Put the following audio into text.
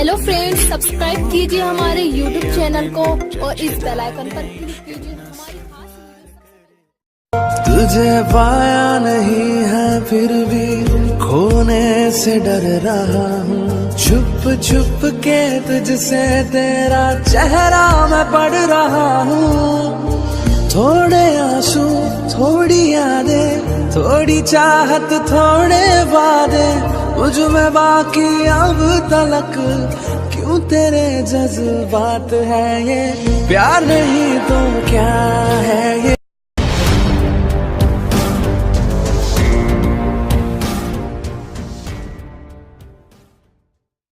Hello friends, subscribe कीजिए हमारे YouTube channel को और इस बेल आइकन पर क्लिक कीजिए हमारी खास। तुझे पाया नहीं है फिर भी खोने से डर रहा हूँ, छुप छुप के तुझसे तेरा चेहरा मैं पढ़ रहा हूँ। थोड़े आंसू, थोड़ी यादें, थोड़ी चाहत, थोड़े वादे, मुझ में बाकी अब तलक क्यों तेरे जज्बात है ये। प्यार नहीं तो क्या है ये।